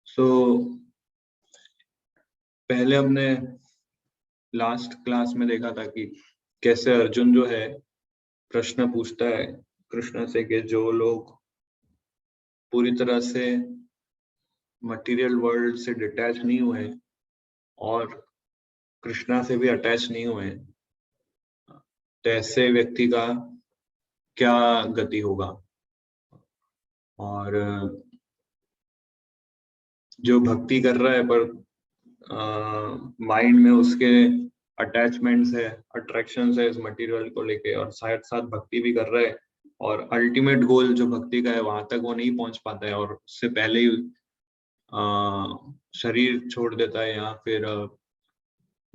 सो पहले हमने last class में देखा था कि कैसे अर्जुन जो है प्रश्न पूछता है कृष्ण से कि जो लोग पूरी तरह से मटेरियल वर्ल्ड से डिटैच नहीं हुए और कृष्णा से भी अटैच नहीं हुए, तो ऐसे व्यक्ति का क्या गति होगा। और जो भक्ति कर रहा है पर माइंड में उसके अटैचमेंट्स है, अट्रैक्शंस है इस मटेरियल को लेके, और साथ साथ भक्ति भी कर रहा है और अल्टीमेट गोल जो भक्ति का है वहां तक वो नहीं पहुंच पाता है और उससे पहले ही शरीर छोड़ देता है या फिर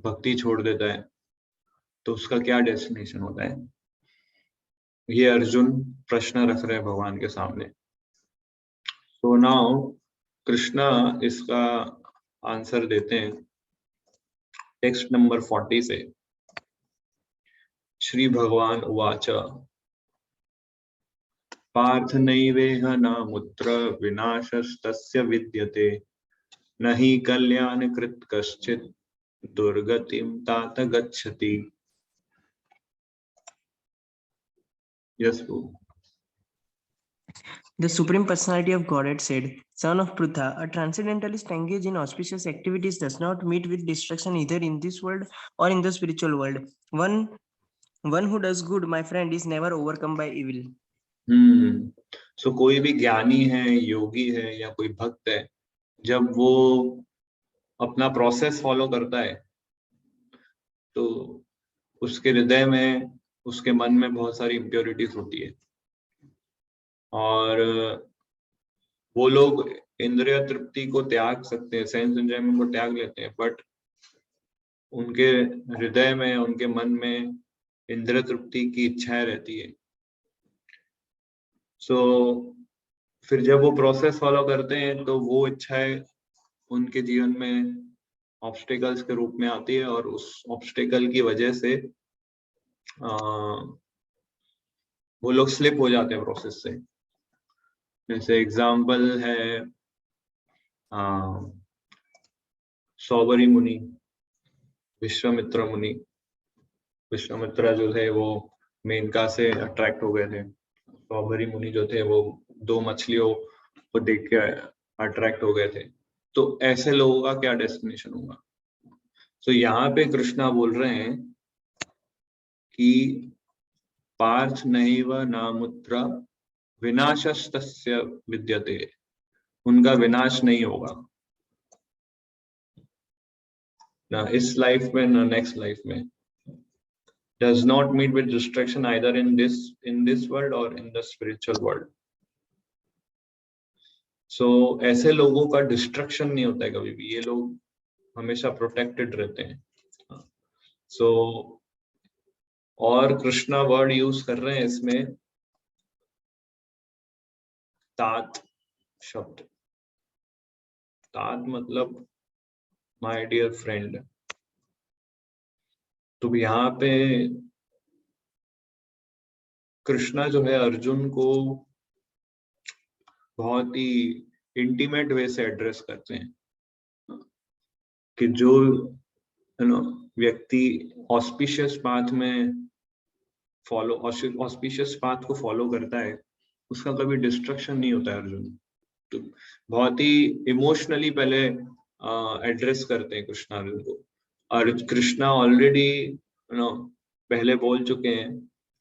भक्ति छोड़ देता है, तो उसका क्या डेस्टिनेशन होता है। ये अर्जुन प्रश्न रख रहे हैं भगवान के सामने। तो नाउ कृष्णा इसका आंसर देते हैं टेक्स्ट नंबर 40 से। श्री भगवान उवाच पार्थ नैवेह नामुत्र विनाशस्तस्य विद्यते न हि कल्याणकृत् कश्चित् दुर्गतिं तात गच्छति। Yes, The Supreme Personality of Godhead said, Son of Prutha, a transcendentalist engaged in auspicious activities does not meet with destruction either in this world or in the spiritual world. One who does good, my friend, is never overcome by evil. So कोई भी ज्ञानी है, योगी है या कोई भक्त है, जब वो अपना प्रोसेस फॉलो करता है तो उसके हृदय में, उसके मन में बहुत सारी इम्प्योरिटीज होती है और वो लोग इंद्रिय तृप्ति को त्याग सकते हैं, सेंस एंजॉयमेंट को त्याग लेते हैं, बट उनके हृदय में, उनके मन में इंद्रिय तृप्ति की इच्छाएं रहती है। सो फिर जब वो प्रोसेस फॉलो करते हैं तो वो इच्छाएं उनके जीवन में ऑब्स्टेकल्स के रूप में आती है और उस ऑब्स्टेकल की वजह से वो लोग स्लिप हो जाते हैं प्रोसेस से। जैसे एग्जाम्पल है सौबरी मुनि, विश्वामित्र मुनि। विश्वामित्र जो थे वो मेनका से अट्रैक्ट हो गए थे, सौबरी मुनि जो थे वो दो मछलियों को देख के अट्रैक्ट हो गए थे। तो ऐसे लोगों का क्या डेस्टिनेशन होगा। तो यहाँ पे कृष्णा बोल रहे हैं कि पार्थ नैव नामुत्र विनाशस्तस्य विद्यते, उनका विनाश नहीं होगा ना इस लाइफ में ना नेक्स्ट लाइफ में। does not meet with destruction either in this world or in the spiritual world. So ऐसे लोगों का डिस्ट्रक्शन नहीं होता है कभी भी, ये लोग हमेशा प्रोटेक्टेड रहते हैं। So और कृष्णा वर्ड यूज कर रहे हैं इसमें तात शब्द। तात मतलब माय डियर फ्रेंड। तो यहाँ पे कृष्णा जो है अर्जुन को बहुत ही इंटीमेट वे से एड्रेस करते हैं कि जो व्यक्ति ऑस्पिशियस पाथ में ऑस्पिशियस पाथ को फॉलो करता है उसका कभी डिस्ट्रक्शन नहीं होता है। अर्जुन तो बहुत ही इमोशनली पहले एड्रेस करते हैं कृष्णा अर्जुन को, और कृष्णा ऑलरेडी पहले बोल चुके हैं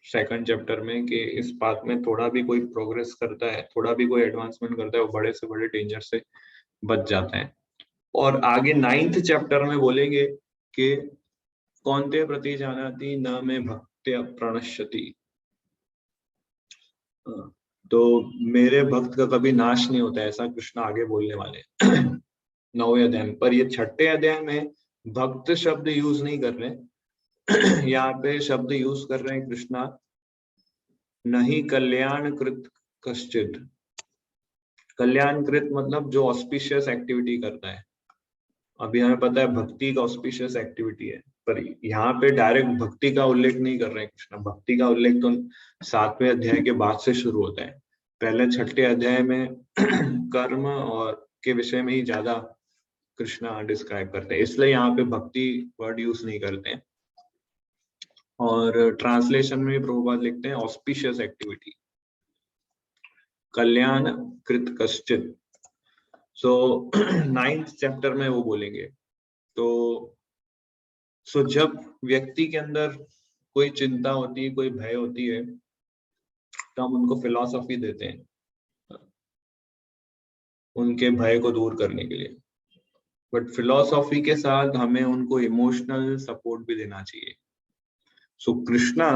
सेकंड चैप्टर में कि इस बात में थोड़ा भी कोई प्रोग्रेस करता है, थोड़ा भी कोई एडवांसमेंट करता है, वो बड़े से बड़े डेंजर से बच जाता है। और आगे 9th चैप्टर में बोलेंगे कि कौनते प्रति जानाति न में भक्त्या प्रणश्यति, तो मेरे भक्त का कभी नाश नहीं होता है, ऐसा कृष्ण आगे बोलने वाले 9वें अध्याय में। पर ये 6ठे अध्याय में भक्त शब्द यूज नहीं कर रहे, यहाँ पे शब्द यूज कर रहे हैं कृष्णा नहीं कल्याणकृत कश्चित। कल्याणकृत मतलब जो ऑस्पिशियस एक्टिविटी करता है। अभी हमें पता है भक्ति का ऑस्पिशियस एक्टिविटी है, पर यहाँ पे डायरेक्ट भक्ति का उल्लेख नहीं कर रहे हैं कृष्ण। भक्ति का उल्लेख तो 7वें अध्याय के बाद से शुरू होता है। पहले 6ठे अध्याय में कर्म और के विषय में ही ज्यादा कृष्णा डिस्क्राइब करते हैं, इसलिए यहाँ पे भक्ति वर्ड यूज नहीं करते हैं। और ट्रांसलेशन में प्रभुपाद लिखते हैं ऑस्पिशियस एक्टिविटी, कल्याण कृत कश्चित। सो 9th चैप्टर में वो बोलेंगे। तो जब व्यक्ति के अंदर कोई चिंता होती है, कोई भय होती है, तो हम उनको फिलॉसफी देते हैं उनके भय को दूर करने के लिए, बट फिलॉसफी के साथ हमें उनको इमोशनल सपोर्ट भी देना चाहिए। सो कृष्णा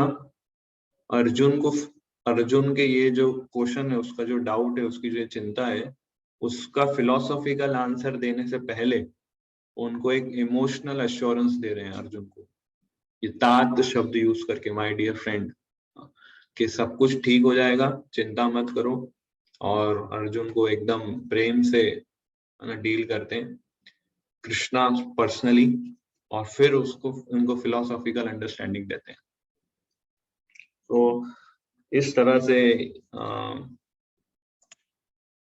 अर्जुन के ये जो क्वेश्चन है, उसका जो डाउट है, उसकी जो चिंता है, उसका फिलॉसफिकल आंसर देने से पहले उनको एक इमोशनल एश्योरेंस दे रहे हैं अर्जुन को, ये तात शब्द यूज करके, माय डियर फ्रेंड, कि सब कुछ ठीक हो जाएगा, चिंता मत करो। और अर्जुन को एकदम प्रेम से डील करते हैं कृष्णा पर्सनली, और फिर उनको फिलोसॉफिकल अंडरस्टैंडिंग देते हैं। तो इस तरह से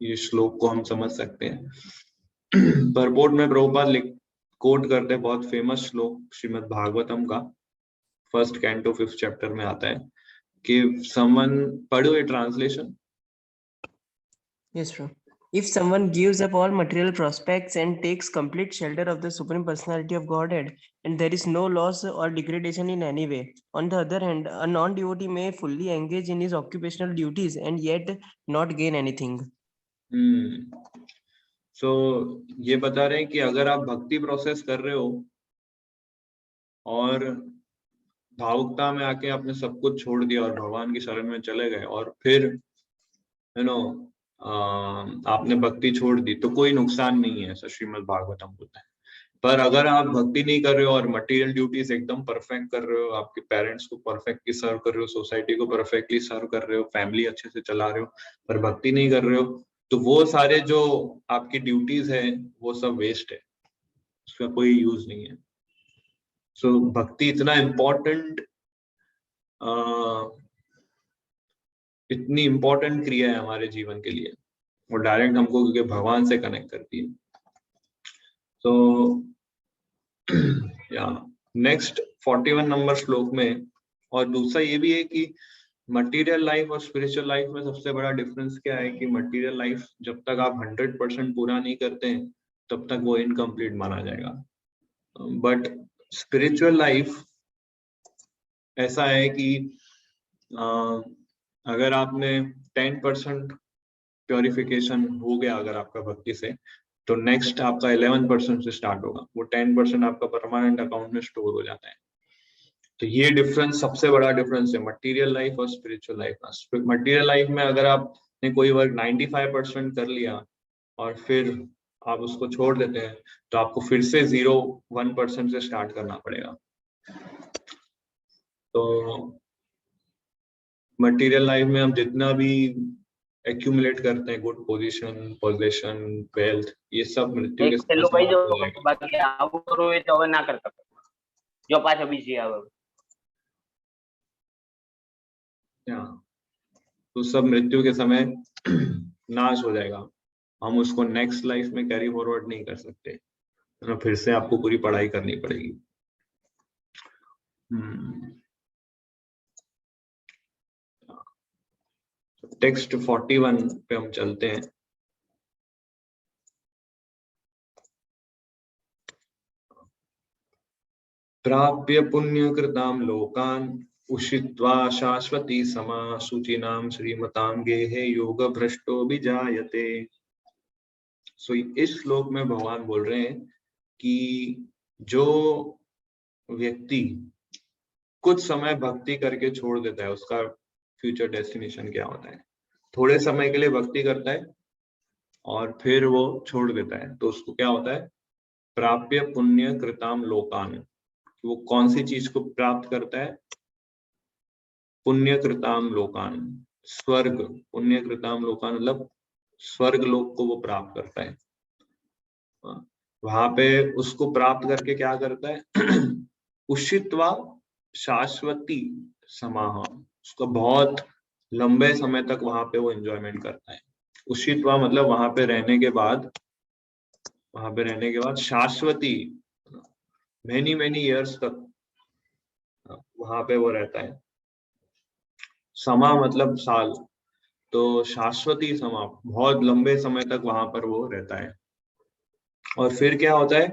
ये श्लोक को हम समझ सकते हैं। परपोर्ट में प्रभुपाद कोट करते हैं बहुत फेमस श्लोक श्रीमद् भागवतम का, 1st कैंटो 5th चैप्टर में आता है कि समवन, पढ़ो ये translation. Yes, bro. If someone gives up all material prospects and takes complete shelter of the Supreme Personality of Godhead, and there is no loss or degradation in any way. On the other hand, a non-devotee may fully engage in his occupational duties and yet not gain anything. So, ये बता रहे हैं कि अगर आप भक्ति process कर रहे हो और भावुकता में आके आपने सब कुछ छोड़ दिया और भगवान की शरण में चले गए, और फिर आपने भक्ति छोड़ दी, तो कोई नुकसान नहीं है, ऐसा श्रीमद् भागवतम बोलता है। पर अगर आप भक्ति नहीं कर रहे हो और मटेरियल ड्यूटीज एकदम परफेक्ट कर रहे हो, आपके पेरेंट्स को परफेक्टली सर्व कर रहे हो, सोसाइटी को परफेक्टली सर्व कर रहे हो, फैमिली अच्छे से चला रहे हो, पर भक्ति नहीं कर रहे हो, तो वो सारे जो आपकी ड्यूटीज है वो सब वेस्ट है, उसका कोई यूज नहीं है। सो भक्ति इतना इम्पोर्टेंट, इतनी इम्पोर्टेंट क्रिया है हमारे जीवन के लिए, वो डायरेक्ट हमको क्योंकि भगवान से कनेक्ट करती है। तो या नेक्स्ट 41 नंबर श्लोक में, और दूसरा ये भी है कि मटेरियल लाइफ और स्पिरिचुअल लाइफ में सबसे बड़ा डिफरेंस क्या है कि मटेरियल लाइफ जब तक आप 100% पूरा नहीं करते हैं तब तक वो इनकम्प्लीट माना जाएगा, बट स्पिरिचुअल लाइफ ऐसा है कि अगर आपने 10% प्योरिफिकेशन हो गया अगर आपका भक्ति से, तो नेक्स्ट आपका 11% से स्टार्ट होगा, वो 10% आपका परमानेंट अकाउंट में स्टोर हो जाता है। तो ये डिफरेंस सबसे बड़ा डिफरेंस है मटेरियल लाइफ और स्पिरिचुअल लाइफ का। मटेरियल लाइफ में अगर आपने कोई वर्क 95% कर लिया और फिर आप उसको छोड़ देते हैं, तो आपको फिर से 0-1% से स्टार्ट करना पड़ेगा। तो मटेरियल लाइफ में हम जितना भी एक्यूमुलेट करते हैं, गुड पोजीशन, वेल्थ, ये सब मृत्यु के साथ भाई जो बाकी आવું करो એ તો હવે ના કરતા, જો પાછા બીજી આવે तो सब मृत्यु के समय नाश हो जाएगा, हम उसको नेक्स्ट लाइफ में कैरी फॉरवर्ड नहीं कर सकते, तो फिर से आपको पूरी पढ़ाई करनी पड़ेगी। टेक्स्ट 41 पे हम चलते हैं। प्राप्य पुण्य कृताम लोकान उषित्वा शाश्वती समा शुचिनाम श्रीमताम गेहे योग भ्रष्टो विजायते। सो इस श्लोक में भगवान बोल रहे हैं कि जो व्यक्ति कुछ समय भक्ति करके छोड़ देता है, उसका फ्यूचर डेस्टिनेशन क्या होता है। थोड़े समय के लिए भक्ति करता है और फिर वो छोड़ देता है, तो उसको क्या होता है, प्राप्य पुण्य कृताम लोकान। वो कौन सी चीज को प्राप्त करता है, पुण्य कृताम लोकान, स्वर्ग। पुण्य कृताम लोकान मतलब स्वर्ग लोक को वो प्राप्त करता है। वहां पे उसको प्राप्त करके क्या करता है, उषित्वा शाश्वती समाह, उसका बहुत लंबे समय तक वहां पे वो एंजॉयमेंट करता है। उषित्वा मतलब वहां पे रहने के बाद, शाश्वती, मेनी मेनी इयर्स तक वहां पे वो रहता है। समा मतलब साल, तो शाश्वती समा, बहुत लंबे समय तक वहां पर वो रहता है। और फिर क्या होता है,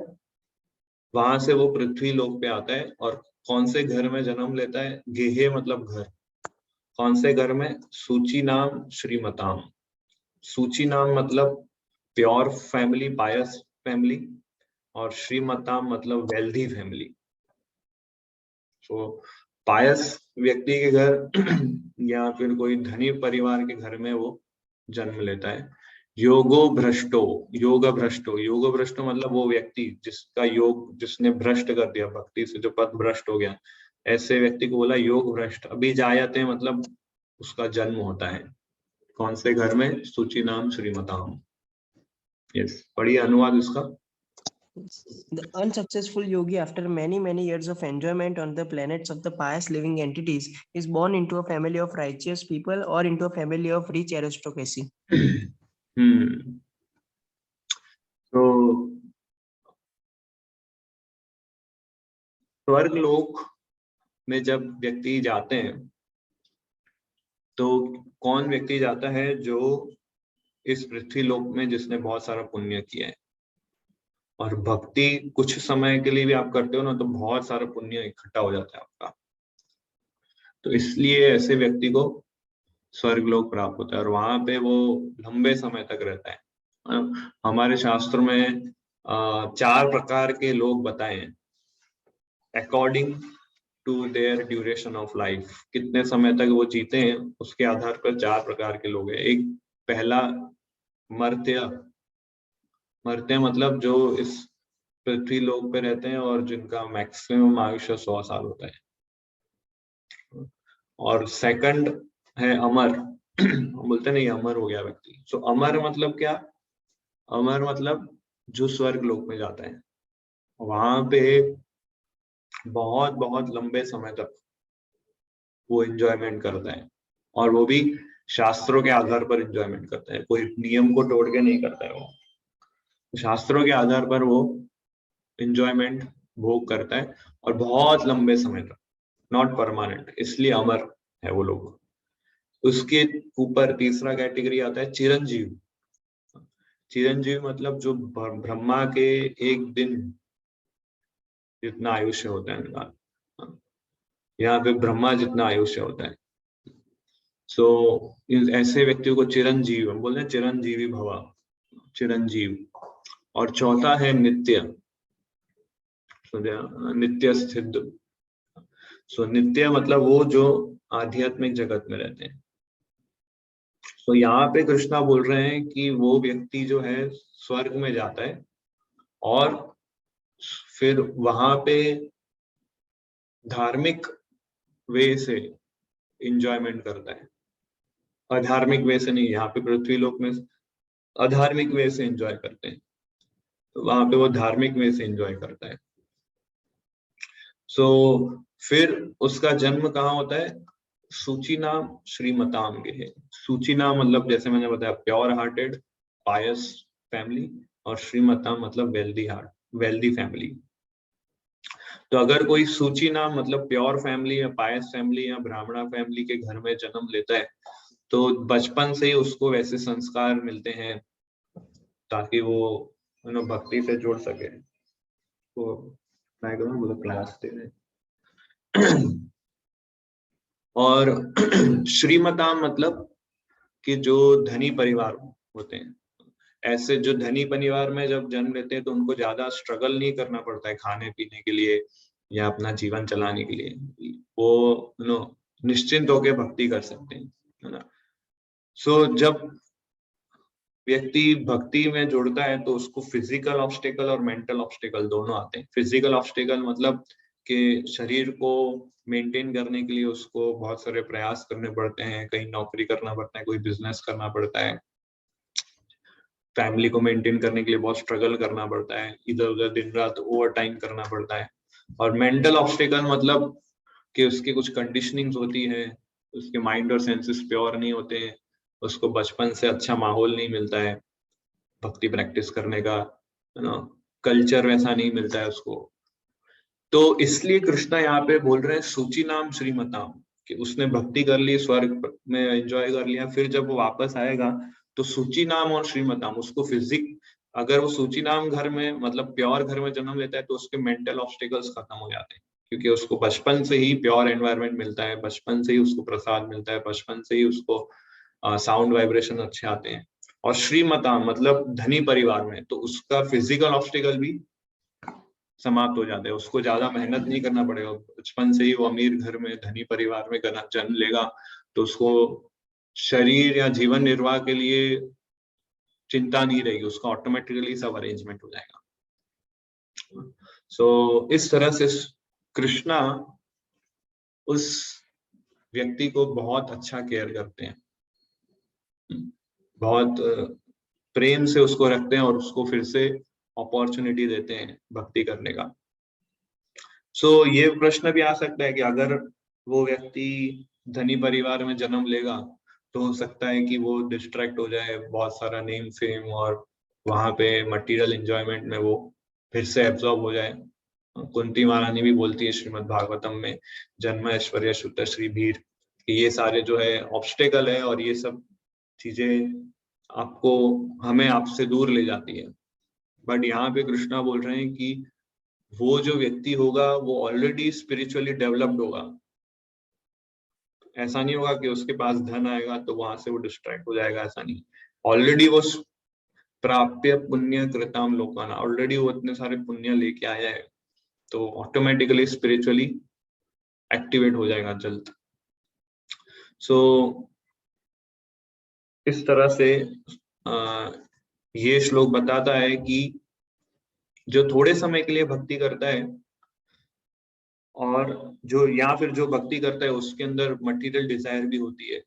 वहां से वो पृथ्वी लोक पे आता है और कौन से घर में जन्म लेता है, गेहे मतलब घर, कौन से घर में, सूची नाम श्रीमताम। सूची नाम मतलब प्योर फैमिली, पायस फैमिली, और श्रीमताम मतलब वेल्दी फैमिली। तो पायस व्यक्ति के घर या फिर कोई धनी परिवार के घर में वो जन्म लेता है। योगो भ्रष्टो, योग भ्रष्टो, योग भ्रष्टो मतलब वो व्यक्ति जिसका योग, जिसने भ्रष्ट कर दिया, भक्ति से जो पद भ्रष्ट हो गया, ऐसे व्यक्ति को बोला योग भ्रष्ट। अभी जायते मतलब उसका जन्म होता है कौन से घर में, सूची नाम श्रीमताम। यस, पढ़िए अनुवाद इसका। The unsuccessful yogi, after many years of enjoyment on the planets of the pious living entities, is born into a family of righteous people or into a family of rich aristocracy. तो स्वर्ग लोक में जब व्यक्ति जाते हैं तो कौन व्यक्ति जाता है, जो इस पृथ्वी लोक में जिसने बहुत सारा पुण्य किया है। और भक्ति कुछ समय के लिए भी आप करते हो ना, तो बहुत सारा पुण्य इकट्ठा हो जाता है आपका। तो इसलिए ऐसे व्यक्ति को स्वर्ग लोक प्राप्त होता है और वहां पे वो लंबे समय तक रहता है। हमारे शास्त्र में 4 प्रकार के लोग बताए हैं according to their duration of life. कितने समय तक वो जीते हैं उसके आधार पर 4 प्रकार के लोग हैं। एक पहला मर्त्य, मरते मतलब जो इस पृथ्वी लोक पे रहते हैं और जिनका मैक्सिमम आयुष्य 100 साल होता है। और सेकंड है अमर बोलते नहीं, अमर हो गया व्यक्ति। तो अमर मतलब क्या, अमर मतलब जो स्वर्ग लोक में जाता है, वहां पे बहुत बहुत लंबे समय तक वो एंजॉयमेंट करता है, और वो भी शास्त्रों के आधार पर एंजॉयमेंट करता है, कोई नियम को तोड़ के नहीं करता है। वो शास्त्रों के आधार पर वो एंजॉयमेंट भोग करता है और बहुत लंबे समय तक, नॉट परमानेंट, इसलिए अमर है वो लोग। उसके ऊपर तीसरा कैटेगरी आता है चिरंजीव। चिरंजीव मतलब जो ब्रह्मा के एक दिन जितना आयुष्य होता है उनका, यहाँ पे ब्रह्मा जितना आयुष्य होता है। सो ऐसे व्यक्तियों को चिरंजीव हम बोलते हैं, चिरंजीवी भवा, चिरंजीव। और चौथा है नित्य, नित्य स्थित। सो नित्य मतलब वो जो आध्यात्मिक जगत में रहते हैं। तो यहाँ पे कृष्णा बोल रहे हैं कि वो व्यक्ति जो है स्वर्ग में जाता है और फिर वहां पे धार्मिक वे से एंजॉयमेंट करता है, अधार्मिक वे से नहीं। यहाँ पे पृथ्वी लोक में अधार्मिक वे से एंजॉय करते हैं, तो वहां पे वो धार्मिक वे से एंजॉय करता है। सो फिर उसका जन्म कहाँ होता है, सूची नाम श्रीमताम गेहे। सूची नाम मतलब जैसे मैंने बताया प्योर हार्टेड पायस फैमिली, और श्रीमताम मतलब वेल्दी हार्ट, वेल्दी फैमिली। तो अगर कोई सूची नाम मतलब प्योर फैमिली या पायस फैमिली या ब्राह्मणा फैमिली के घर में जन्म लेता है, तो बचपन से ही उसको वैसे संस्कार मिलते हैं ताकि वो भक्ति से जुड़ सके। तो मैं कहूँ मतलब क्लास दे रहे और श्रीमताम मतलब कि जो धनी परिवार होते हैं, ऐसे जो धनी परिवार में जब जन्म लेते हैं तो उनको ज्यादा स्ट्रगल नहीं करना पड़ता है खाने पीने के लिए या अपना जीवन चलाने के लिए। वो निश्चिंत होकर भक्ति कर सकते हैं, है ना। सो जब व्यक्ति भक्ति में जुड़ता है तो उसको फिजिकल ऑब्स्टेकल और मेंटल ऑब्स्टेकल दोनों आते हैं। फिजिकल ऑब्स्टेकल मतलब कि शरीर को मेंटेन करने के लिए उसको बहुत सारे प्रयास करने पड़ते हैं, कहीं नौकरी करना पड़ता है, कोई बिजनेस करना पड़ता है, फैमिली को मेंटेन करने के लिए बहुत स्ट्रगल करना पड़ता है, इधर उधर दिन रात ओवर टाइम करना पड़ता है। और मेंटल ऑब्स्टेकल मतलब कि उसकी कुछ कंडीशनिंग्स होती है, उसके माइंड और सेंसेस प्योर नहीं होते हैं, उसको बचपन से अच्छा माहौल नहीं मिलता है भक्ति प्रैक्टिस करने का, है ना, कल्चर वैसा नहीं मिलता है उसको। तो इसलिए कृष्णा यहाँ पे बोल रहे हैं सूची नाम श्रीमताम, कि उसने भक्ति कर ली, स्वर्ग में एंजॉय कर लिया, फिर जब वो वापस आएगा तो सूची नाम और श्रीमताम, उसको फिजिक, अगर वो सूची नाम घर में मतलब प्योर घर में जन्म लेता है तो उसके मेंटल ऑब्स्टिकल्स खत्म हो जाते हैं, क्योंकि उसको बचपन से ही प्योर एनवायरनमेंट मिलता है, बचपन से ही उसको प्रसाद मिलता है, बचपन से ही उसको साउंड वाइब्रेशन अच्छे आते हैं। और श्रीमताम मतलब धनी परिवार में, तो उसका फिजिकल ऑब्स्टिकल भी समाप्त हो जाते हैं, उसको ज्यादा मेहनत नहीं करना पड़ेगा। बचपन से ही वो अमीर घर में धनी परिवार में जन्म लेगा तो उसको शरीर या जीवन निर्वाह के लिए चिंता नहीं रहेगी, उसका ऑटोमेटिकली सब अरेंजमेंट हो जाएगा। सो इस तरह से कृष्णा उस व्यक्ति को बहुत अच्छा केयर करते हैं, बहुत प्रेम से उसको रखते हैं और उसको फिर से अपॉर्चुनिटी देते हैं भक्ति करने का। सो ये प्रश्न भी आ सकता है कि अगर वो व्यक्ति धनी परिवार में जन्म लेगा तो हो सकता है कि वो डिस्ट्रैक्ट हो जाए, बहुत सारा नेम फेम और वहां पे मटेरियल एंजॉयमेंट में वो फिर से एब्जॉर्ब हो जाए। कुंती महारानी भी बोलती है श्रीमद् भागवतम में, जन्म ऐश्वर्य शुद्ध श्री भीर, कि ये सारे जो है ऑब्स्टेकल है और ये सब चीजें आपको हमें आपसे दूर ले जाती है। बट यहाँ पे कृष्णा बोल रहे हैं कि वो जो व्यक्ति होगा वो ऑलरेडी स्पिरिचुअली डेवलप्ड होगा, ऐसा नहीं होगा कि उसके पास धन आएगा तो वहां से वो डिस्ट्रैक्ट हो जाएगा, ऐसा नहीं। ऑलरेडी वो प्राप्य पुण्य कृताम लोकाना, ऑलरेडी वो इतने सारे पुण्य लेके आया है, तो ऑटोमेटिकली स्पिरिचुअली एक्टिवेट हो जाएगा जल्द। सो इस तरह से ये श्लोक बताता है कि जो थोड़े समय के लिए भक्ति करता है और जो या फिर जो भक्ति करता है उसके अंदर मटेरियल डिजायर भी होती है,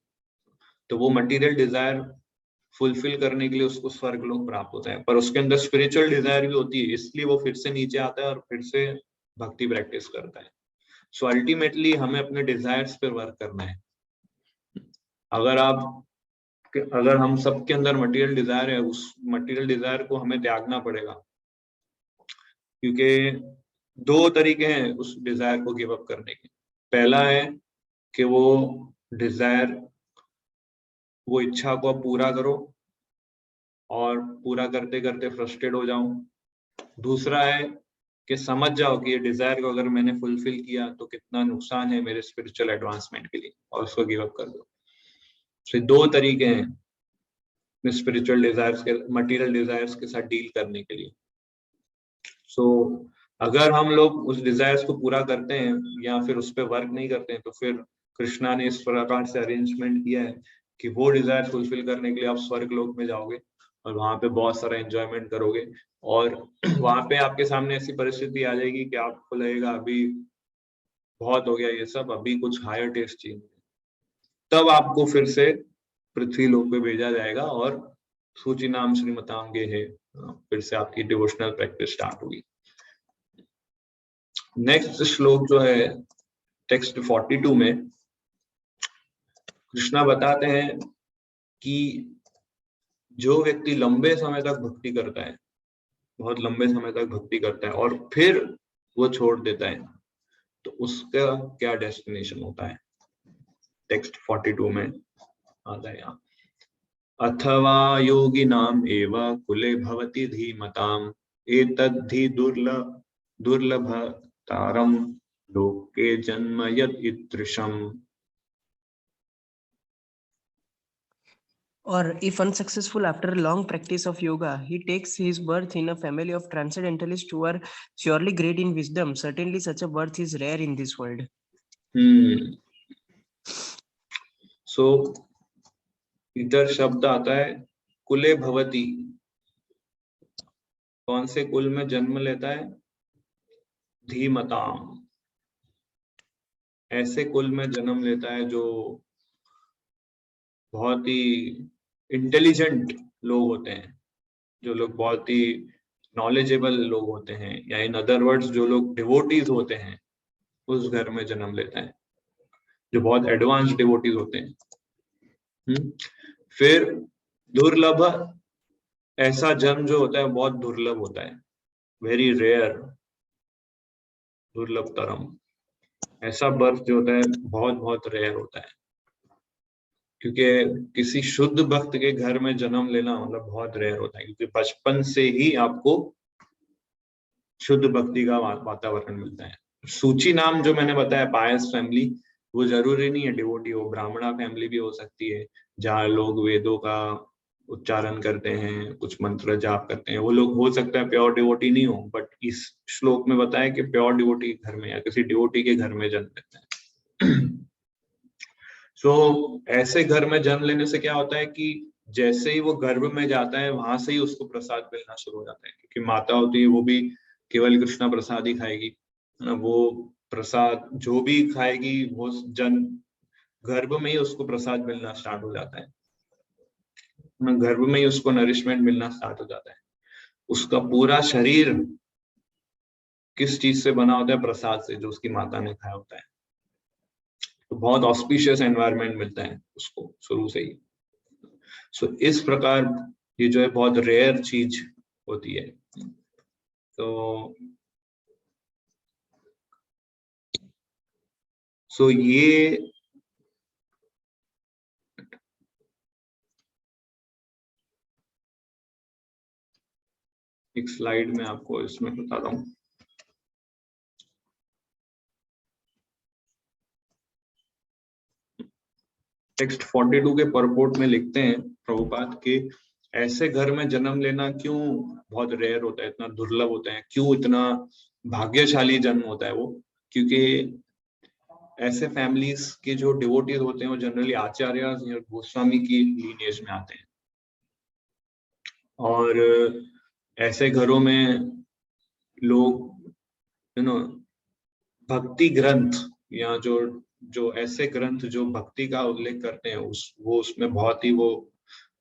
तो वो मटेरियल डिजायर फुलफिल करने के लिए उसको स्वर्ग लोक प्राप्त होता है, पर उसके अंदर स्पिरिचुअल डिजायर भी होती है, इसलिए वो फिर से नीचे आता है और फिर से भक्ति प्रैक्टिस करता है। सो अल्टीमेटली हमें अपने डिजायर्स पर वर्क करना है। अगर हम सबके अंदर मटेरियल डिजायर है, उस मटेरियल डिजायर को हमें त्यागना पड़ेगा, क्योंकि दो तरीके हैं उस डिजायर को गिव अप करने के। पहला है कि वो डिजायर, वो इच्छा को पूरा करो और पूरा करते करते फ्रस्ट्रेट हो जाऊं। दूसरा है कि समझ जाओ कि ये डिजायर को अगर मैंने फुलफिल किया तो कितना नुकसान है मेरे स्पिरिचुअल एडवांसमेंट के लिए, और उसको गिव अप कर दो। तो दो तरीके हैं स्पिरिचुअल डिजायर्स के, मटेरियल डिजायर्स के साथ डील करने के लिए। सो अगर हम लोग उस डिजायर्स को पूरा करते हैं या फिर उस पर वर्क नहीं करते हैं, तो फिर कृष्णा ने इस प्रकार से अरेंजमेंट किया है कि वो डिजायर फुलफिल करने के लिए आप स्वर्ग लोक में जाओगे और वहां पे बहुत सारा एंजॉयमेंट करोगे, और वहां पे आपके सामने ऐसी परिस्थिति आ जाएगी कि आपको लगेगा अभी बहुत हो गया ये सब, अभी कुछ हायर टेस्ट चाहिए, तब आपको फिर से पृथ्वी लोक पे भेजा जाएगा और सूची नाम श्रीमताम गे है, फिर से आपकी डिवोशनल प्रैक्टिस स्टार्ट होगी। नेक्स्ट श्लोक जो है टेक्स्ट 42 में कृष्णा बताते हैं कि जो व्यक्ति लंबे समय तक भक्ति करता है, बहुत लंबे समय तक भक्ति करता है और फिर वो छोड़ देता है, तो उसका क्या डेस्टिनेशन होता है। टेक्स्ट 42 में आता है यहाँ, अथवा योगिनाम एव कुले भवति धीमताम एतद्धि दुर्लभतारम लोके जन्म यद ईदृशम। Or if unsuccessful after a long practice of yoga, he takes his birth in a family of transcendentalists who are surely great in wisdom, certainly such a birth is rare in this world. So इधर शब्द आता है कुले भवति, कौन से कुल में जन्म लेता है, धीमताम, ऐसे कुल में जन्म लेता है जो बहुत ही इंटेलिजेंट लोग होते हैं, जो लोग बहुत ही नॉलेजेबल लोग होते हैं, या इन अदर वर्ड्स जो लोग डिवोटीज होते हैं, उस घर में जन्म लेता है। जो बहुत एडवांस डिवोटीज होते हैं। फिर दुर्लभ, ऐसा जन्म जो होता है बहुत दुर्लभ होता है, वेरी रेयर, दुर्लभ तरम, ऐसा बर्थ जो होता है बहुत बहुत रेयर होता है, क्योंकि किसी शुद्ध भक्त के घर में जन्म लेना मतलब बहुत रेयर होता है, क्योंकि बचपन से ही आपको शुद्ध भक्ति का वातावरण मिलता है। सूची नाम जो मैंने बताया, पायस फैमिली, वो जरूरी नहीं है डिवोटी हो, ब्राह्मणा फैमिली भी हो सकती है, जहाँ लोग वेदों का उच्चारण करते हैं, कुछ मंत्र जाप करते हैं, वो लोग हो सकता है प्योर डिवोटी नहीं हो, बट इस श्लोक में बताया कि प्योर डिवोटी घर में या किसी डिवोटी के घर में जन्म लेते हैं। सो ऐसे घर में जन्म लेने से क्या होता है कि जैसे ही वो गर्भ में जाता है वहां से ही उसको प्रसाद मिलना शुरू हो जाता है, क्योंकि माता होती है वो भी केवल कृष्णा प्रसाद ही खाएगी, वो प्रसाद जो भी खाएगी वो जन गर्भ में ही उसको प्रसाद मिलना स्टार्ट हो जाता है, गर्भ में ही उसको नरिशमेंट मिलना स्टार्ट हो जाता है। उसका पूरा शरीर किस चीज से बना होता है? प्रसाद से, जो उसकी माता ने खाया होता है। तो बहुत ऑस्पिशियस एनवायरनमेंट मिलता है उसको शुरू से ही। सो इस प्रकार ये जो है बहुत रेयर चीज होती है। सो ये एक स्लाइड में आपको इसमें बताता हूँ। टेक्स्ट 42 के परपोर्ट में लिखते हैं प्रभुपाद के, ऐसे घर में जन्म लेना क्यों बहुत रेयर होता है, इतना दुर्लभ होता है, क्यों इतना भाग्यशाली जन्म होता है वो? क्योंकि ऐसे फैमिलीज के जो डिवोटीज होते हैं वो जनरली आचार्य या गोस्वामी की लीनिएज में आते हैं, और ऐसे घरों में लोग भक्ति ग्रंथ या जो ऐसे ग्रंथ जो भक्ति का उल्लेख करते हैं वो उसमें बहुत ही वो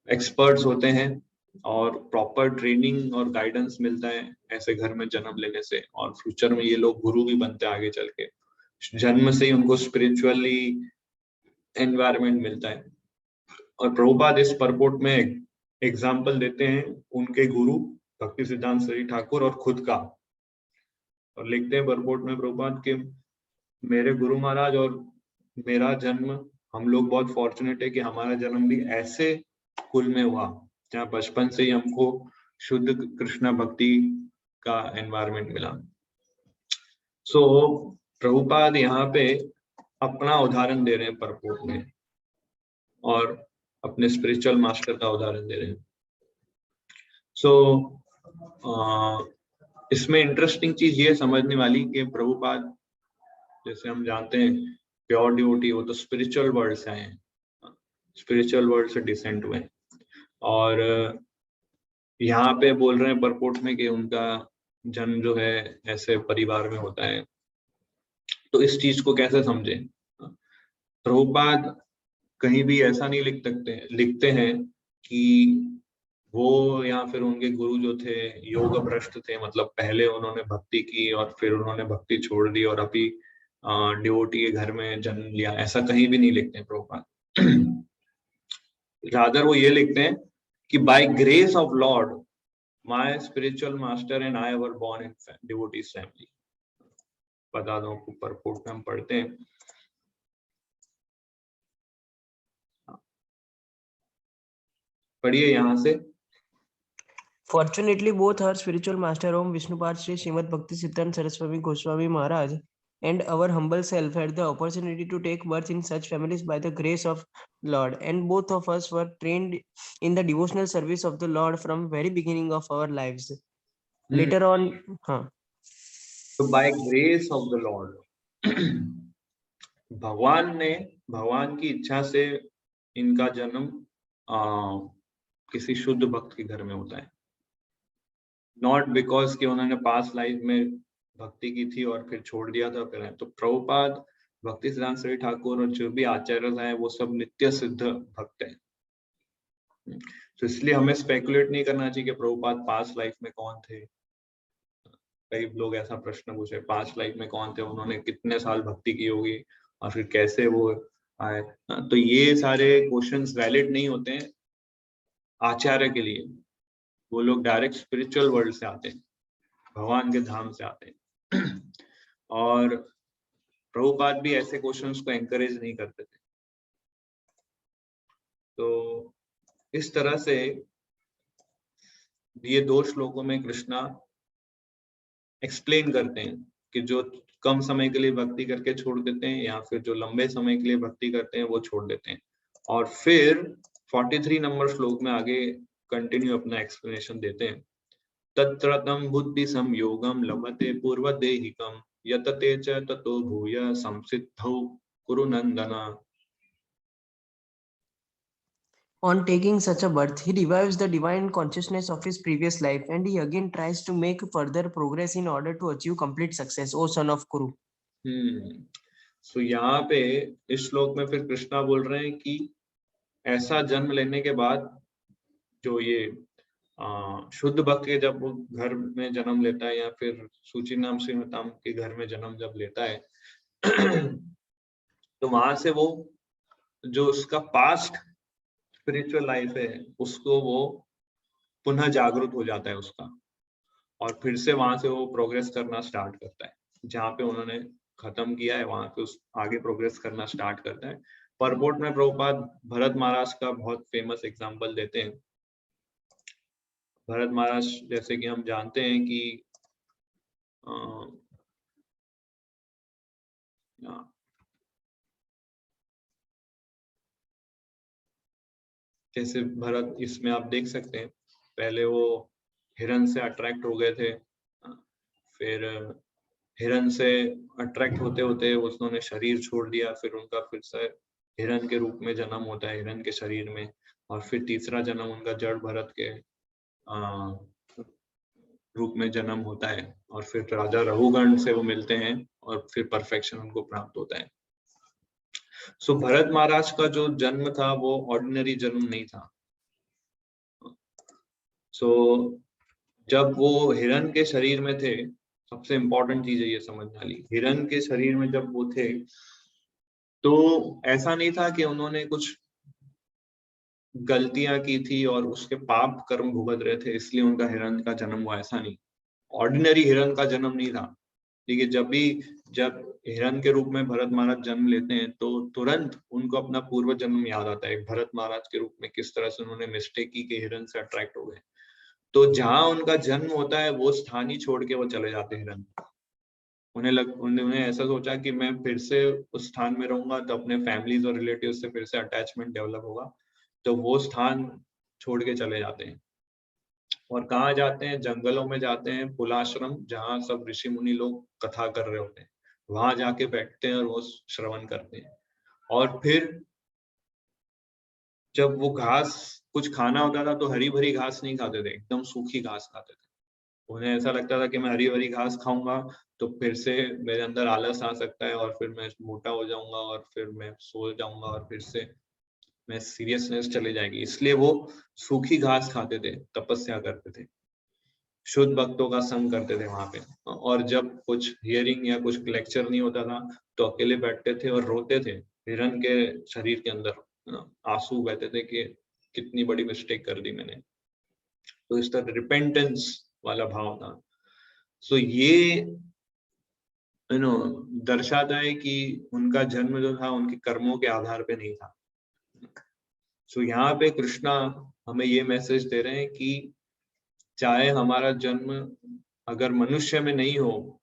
एक्सपर्ट्स होते हैं, और प्रॉपर ट्रेनिंग और गाइडेंस मिलता है ऐसे घर में जन्म लेने से, और फ्यूचर में ये लोग गुरु भी बनते हैं आगे चल के, जन्म से ही उनको स्पिरिचुअली एनवायरनमेंट मिलता है। और प्रभुपाद इस परपोर्ट में एग्जाम्पल देते हैं उनके गुरु भक्ति सिद्धांत सरस्वती ठाकुर और खुद का, और लिखते हैं परपोर्ट में प्रभुपाद के, मेरे गुरु महाराज और मेरा जन्म, हम लोग बहुत फॉर्चुनेट है कि हमारा जन्म भी ऐसे कुल में हुआ जहाँ बचपन से ही हमको शुद्ध कृष्णा भक्ति का एनवायरनमेंट मिला। सो प्रभुपाद यहाँ पे अपना उदाहरण दे रहे हैं परपोर्ट में, और अपने स्पिरिचुअल मास्टर का उदाहरण दे रहे हैं। सो इसमें इंटरेस्टिंग चीज ये समझने वाली कि प्रभुपाद, जैसे हम जानते हैं प्योर डिवोटी, वो तो स्पिरिचुअल वर्ल्ड से आए हैं, स्पिरिचुअल वर्ल्ड से डिसेंट हुए, और यहाँ पे बोल रहे हैं परपोर्ट में कि उनका जन्म जो है ऐसे परिवार में होता है। तो इस चीज को कैसे समझे? प्रभुपाद कहीं भी ऐसा नहीं लिखते हैं कि वो या फिर उनके गुरु जो थे योग भ्रष्ट थे, मतलब पहले उन्होंने भक्ति की और फिर उन्होंने भक्ति छोड़ दी और अभी डिवोटी के घर में जन्म लिया, ऐसा कहीं भी नहीं लिखते हैं प्रभुपाद। रादर वो ये लिखते हैं कि by grace of lord my spiritual master and I were born in devotees family. बता दो ऊपर कोट में हम पढ़ते हैं, पढ़िए यहाँ से। Fortunately, both our spiritual master Om Vishnupad Sri Srimad Bhakti Siddhanta Saraswati Goswami Maharaj and our humble self had the opportunity to take birth in such families by the grace of Lord, and both of us were trained in the devotional service of the Lord from very beginning of our lives. Later on, तो by grace of the Lord, भगवान की इच्छा से इनका जन्म किसी शुद्ध भक्त के घर में होता है, नॉट बिकॉज कि उन्होंने पास्ट लाइफ में भक्ति की थी और फिर छोड़ दिया था फिर। तो प्रभुपाद, भक्ति सिद्धांत सरस्वती ठाकुर और जो भी आचार्य हैं वो सब नित्य सिद्ध भक्त हैं। तो इसलिए हमें स्पेकुलेट नहीं करना चाहिए कि प्रभुपाद पास्ट लाइफ में कौन थे। कई लोग ऐसा प्रश्न पूछे, पास्ट लाइफ में कौन थे, उन्होंने कितने साल भक्ति की होगी, और फिर कैसे वो आए। तो ये सारे क्वेश्चंस वैलिड नहीं होते हैं आचार्य के लिए। वो लोग डायरेक्ट स्पिरिचुअल वर्ल्ड से आते हैं, भगवान के धाम से आते हैं। और प्रभुपाद भी ऐसे क्वेश्चंस को एनकरेज नहीं करते थे। तो इस तरह से ये 2 श्लोकों में कृष्णा एक्सप्लेन करते हैं कि जो कम समय के लिए भक्ति करके छोड़ देते हैं या फिर जो लंबे समय के लिए भक्ति करते हैं वो छोड़ देते हैं। और फिर 43 नंबर श्लोक में आगे कंटिन्यू अपना एक्सप्लेनेशन देते हैं। तत्र तं बुद्धि संयोगम लभते पूर्वदेहिकम यतते च ततो भूय संसिद्धौ कुरु नंदना। On taking such a birth, he revives the divine consciousness of his previous life, and he again tries to make further progress in order to achieve complete success, O son of Kuru. So यहाँ पे इस श्लोक में फिर कृष्णा बोल रहे हैं कि ऐसा जन्म लेने के बाद जो ये शुद्ध भक्त के जब वो घर में जन्म लेता है या फिर सूची नाम श्रीमताम के घर में जन्म जब लेता है तो वहां से वो जो उसका पास्ट स्पिरिचुअल लाइफ है उसको वो पुनः जागरूक हो जाता है उसका, और फिर से वहां से वो प्रोग्रेस करना स्टार्ट करता है। जहाँ पे उन्होंने खत्म किया है वहां पे उस आगे प्रोग्रेस करना स्टार्ट करता है। परपोर्ट में प्रभुपाद भरत महाराज का बहुत फेमस एग्जांपल देते हैं। भरत महाराज जैसे कि हम जानते हैं कि जैसे भरत इसमें आप देख सकते हैं पहले वो हिरण से अट्रैक्ट हो गए थे, फिर हिरण से अट्रैक्ट होते होते उन्होंने शरीर छोड़ दिया, फिर उनका फिर से हिरण के रूप में जन्म होता है हिरण के शरीर में, और फिर तीसरा जन्म उनका जड़ भरत के रूप में जन्म होता है, और फिर राजा रघुगण से वो मिलते हैं और फिर परफेक्शन उनको प्राप्त होता है। सो भरत महाराज का जो जन्म था वो ऑर्डिनरी जन्म नहीं था। सो जब वो हिरण के शरीर में थे, सबसे इम्पोर्टेंट चीज है ये समझने वाली, हिरण के शरीर में जब वो थे तो ऐसा नहीं था कि उन्होंने कुछ गलतियां की थी और उसके पाप कर्म भुगत रहे थे इसलिए उनका हिरण का जन्म हुआ, ऐसा नहीं। ऑर्डिनरी हिरण का जन्म नहीं था। ठीक है, जब हिरण के रूप में भरत महाराज जन्म लेते हैं तो तुरंत उनको अपना पूर्व जन्म याद आता है, भरत महाराज के रूप में किस तरह से उन्होंने मिस्टेक की कि हिरण से अट्रैक्ट हो गए। तो जहां उनका जन्म होता है वो स्थान ही छोड़ के वो चले जाते हैं हिरण। उन्होंने ऐसा सोचा कि मैं फिर से उस स्थान में रहूंगा तो अपने फैमिलीज और रिलेटिव से फिर से अटैचमेंट डेवलप होगा, तो वो स्थान छोड़ के चले जाते हैं। और कहाँ जाते हैं? जंगलों में जाते हैं, कुलाश्रम, जहाँ सब ऋषि मुनि लोग कथा कर रहे होते हैं, वहां जाके बैठते हैं और वो श्रवण करते हैं। और फिर जब वो घास कुछ खाना होता था तो हरी भरी घास नहीं खाते थे, एकदम सूखी घास खाते थे। उन्हें ऐसा लगता था कि मैं हरी भरी घास खाऊंगा तो फिर से मेरे अंदर आलस आ सकता है और फिर मैं मोटा हो जाऊंगा और फिर मैं सो जाऊंगा और फिर से मैं सीरियसनेस चले जाएगी, इसलिए वो सूखी घास खाते थे, तपस्या करते थे, शुद्ध भक्तों का संग करते थे वहां पे। और जब कुछ हियरिंग या कुछ लेक्चर नहीं होता था तो अकेले बैठते थे और रोते थे, हिरण के शरीर के अंदर आंसू बहते थे कि कितनी बड़ी मिस्टेक कर दी मैंने। तो इस तरह रिपेंटेंस वाला भाव था। सो ये दर्शाता है कि उनका जन्म जो था उनके कर्मों के आधार पे नहीं था। सो यहाँ पे कृष्णा हमें ये मैसेज दे रहे हैं कि चाहे हमारा जन्म अगर मनुष्य में नहीं हो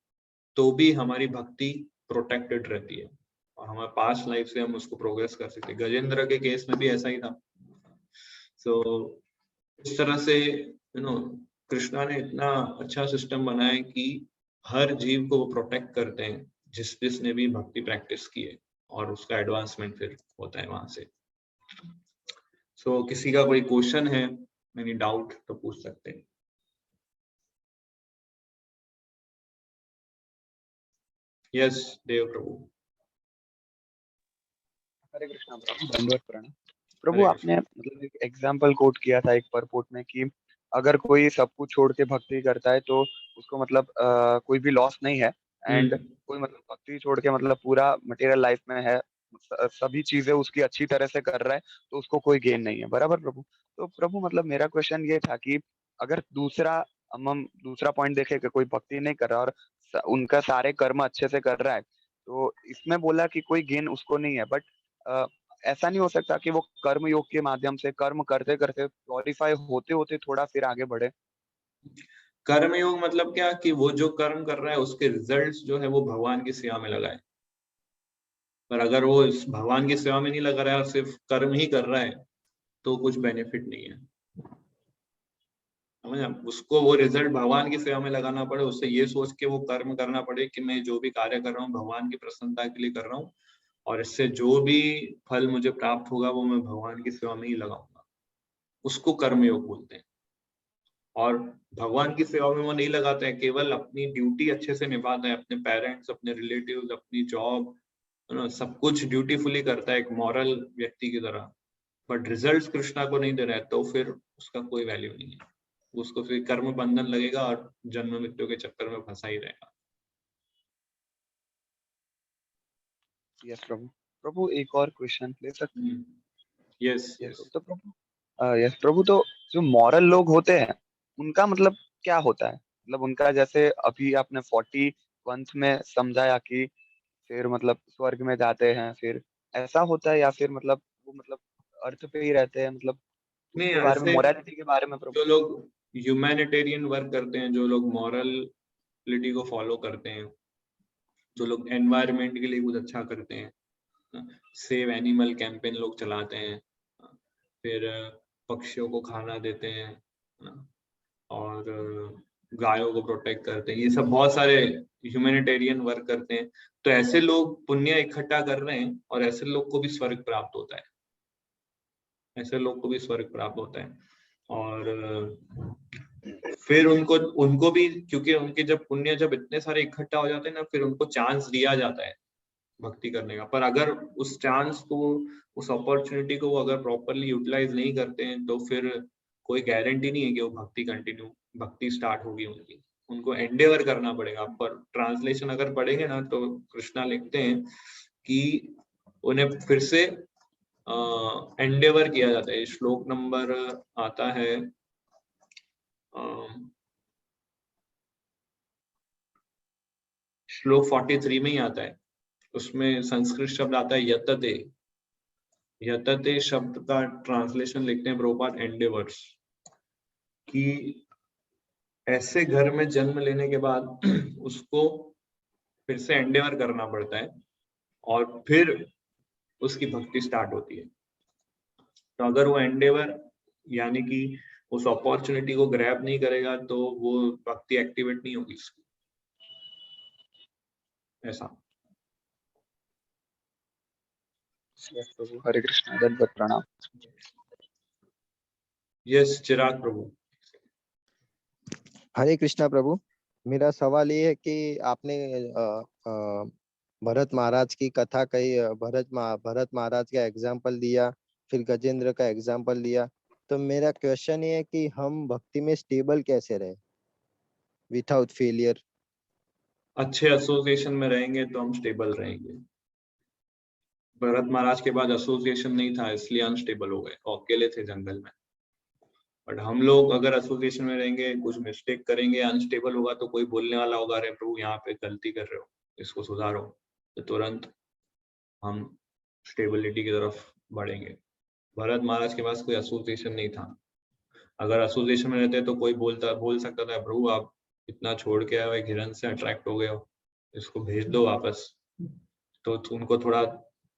तो भी हमारी भक्ति प्रोटेक्टेड रहती है और हमारे पास्ट लाइफ से हम उसको प्रोग्रेस कर सकते हैं। गजेंद्र के केस में भी ऐसा ही था। सो इस तरह से कृष्णा ने इतना अच्छा सिस्टम बनाया कि हर जीव को वो प्रोटेक्ट करते हैं जिसने भी भक्ति प्रैक्टिस की है, और उसका एडवांसमेंट फिर होता है वहां से। सो किसी का कोई क्वेश्चन है, एनी डाउट तो पूछ सकते हैं। यस देव प्रभु। हरे कृष्णा प्रभु, दंडवत प्रणाम प्रभु। आपने मतलब एक एग्जाम्पल कोट किया था एक परपोर्ट में कि अगर कोई सब कुछ छोड़ के भक्ति करता है तो उसको मतलब कोई भी लॉस नहीं है, एंड कोई मतलब भक्ति छोड़ के मतलब पूरा मटेरियल लाइफ में है, सभी चीजें उसकी अच्छी तरह से कर रहा है, तो उसको कोई गेन नहीं है, बराबर प्रभु? तो प्रभु मतलब मेरा क्वेश्चन ये था कि अगर हम दूसरा पॉइंट देखें कि कोई भक्ति नहीं कर रहा और उनका सारे कर्म अच्छे से कर रहा है, तो इसमें बोला कि कोई गेन उसको नहीं है, बट ऐसा नहीं हो सकता कि वो कर्म योग के माध्यम से कर्म करते करते प्योरीफाई होते होते थोड़ा फिर आगे बढ़े? कर्म योग मतलब क्या कि वो जो कर्म कर रहा है उसके रिजल्ट्स जो है वो भगवान की सेवा में लगाए। पर अगर वो इस भगवान की सेवा में नहीं लगा रहा है और सिर्फ कर्म ही कर रहा है तो कुछ बेनिफिट नहीं है। समझ आप? उसको वो रिजल्ट भगवान की सेवा में लगाना पड़े, उससे ये सोच के वो कर्म करना पड़े कि मैं जो भी कार्य कर रहा हूँ भगवान की प्रसन्नता के लिए कर रहा हूँ और इससे जो भी फल मुझे प्राप्त होगा वो मैं भगवान की सेवा में ही लगाऊंगा। उसको कर्मयोग बोलते हैं। और भगवान की सेवा में वो नहीं लगाते हैं, केवल अपनी ड्यूटी अच्छे से निभाते हैं, अपने पेरेंट्स, अपने रिलेटिव्स, अपनी जॉब, सब कुछ ड्यूटीफुली करता है एक मॉरल व्यक्ति की तरह, बट रिजल्ट्स कृष्णा को नहीं दे रहा है तो फिर उसका कोई वैल्यू नहीं है। उसको फिर कर्म बंधन लगेगा और जन्म मृत्यु के चक्कर में फंसा ही रहेगा। यस प्रभु। प्रभु एक और क्वेश्चन ले सकते हैं? Yes yes yes. तो प्रभु, यस प्रभु, तो जो मॉरल लोग होते हैं उनका मतलब क्या होता है? मतलब उनका जैसे अभी आपने 41 में समझाया कि फिर मतलब स्वर्ग में जाते हैं, फिर ऐसा होता है या फिर मतलब वो मतलब अर्थ पे ही रहते हैं, मतलब नहीं, उसके बारे में, ऐसे मोरालिटी के बारे में प्रभु? जो लोग ह्यूमैनिटेरियन वर्क करते हैं, जो लोग मॉरलिटी को फॉलो करते हैं, जो लोग एनवायरनमेंट के लिए कुछ अच्छा करते हैं, सेव एनिमल कैंपेन लोग चलाते हैं, फिर पक्षियों को खाना देते हैं और गायों को प्रोटेक्ट करते हैं, ये सब बहुत सारे ह्यूमैनिटेरियन वर्क करते हैं, तो ऐसे लोग पुण्य इकट्ठा कर रहे हैं और ऐसे लोग को भी स्वर्ग प्राप्त होता है। ऐसे लोग को भी स्वर्ग प्राप्त होता है और फिर उनको भी, क्योंकि उनके जब पुण्य जब इतने सारे इकट्ठा हो जाते हैं ना, फिर उनको चांस दिया जाता है भक्ति करने का। पर अगर उस चांस को, उस अपॉर्चुनिटी को वो अगर प्रॉपरली यूटिलाइज नहीं करते हैं तो फिर कोई गारंटी नहीं है कि वो भक्ति स्टार्ट होगी उनकी। उनको एंडेवर करना पड़ेगा। पर ट्रांसलेशन अगर पढ़ेंगे ना तो कृष्णा लिखते हैं कि उन्हें फिर से एंडेवर किया जाता है। श्लोक नंबर आता है श्लोक 43 में ही आता है, उसमें संस्कृत शब्द आता है यतते। यतते शब्द का ट्रांसलेशन लिखते हैं प्रभुपाद एंडेवर्स, कि ऐसे घर में जन्म लेने के बाद उसको फिर से एंडेवर करना पड़ता है और फिर उसकी भक्ति स्टार्ट होती है। तो अगर वो एंडेवर यानी कि उस अपॉर्चुनिटी को ग्रैब नहीं करेगा तो वो भक्ति एक्टिवेट नहीं होगी उसकी। ऐसा। यस प्रभु, हरे कृष्णा, दंडवत प्रणाम। यस चिराग प्रभु। हरे कृष्णा प्रभु। मेरा सवाल ये है कि आपने भरत महाराज की कथा कही, भरत महाराज का एग्जाम्पल दिया, फिर गजेंद्र का एग्जाम्पल दिया। तो मेरा क्वेश्चन ये है कि हम भक्ति में स्टेबल कैसे रहे विदाउट फेलियर? अच्छे एसोसिएशन में रहेंगे तो हम स्टेबल रहेंगे। भरत महाराज के बाद एसोसिएशन नहीं था इसलिए अनस्टेबल हो गए और अकेले थे जंगल में। बट हम लोग अगर एसोसिएशन में रहेंगे, कुछ मिस्टेक करेंगे, अनस्टेबल होगा तो कोई बोलने वाला होगा, अरे प्रभु यहाँ पे गलती कर रहे हो, इसको सुधारो, तो तुरंत हम स्टेबिलिटी की तरफ बढ़ेंगे। भरत महाराज के पास कोई एसोसिएशन नहीं था। अगर एसोसिएशन में रहते तो कोई बोल सकता था प्रभु आप इतना छोड़ के आए, हिरन से अट्रैक्ट हो गए हो, इसको भेज दो वापस। तो उनको थोड़ा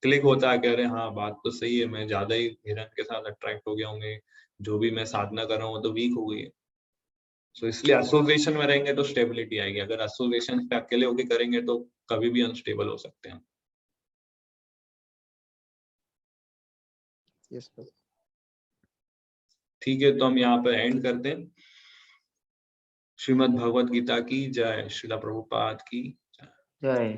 क्लिक होता है कि अरे हाँ बात तो सही है, मैं ज्यादा ही हिरन के साथ अट्रैक्ट हो गया होंगे, जो भी मैं साधना कर रहा हूँ तो वीक हो गई है। सो इसलिए एसोसिएशन में रहेंगे तो स्टेबिलिटी आएगी। अगर एसोसिएशन पे अकेले होके करेंगे तो कभी भी अनस्टेबल हो सकते हैं। यस प्रभु। ठीक है, तो हम यहाँ पर एंड करते हैं। श्रीमद् भगवत गीता की जय। श्रीला प्रभुपाद की जय।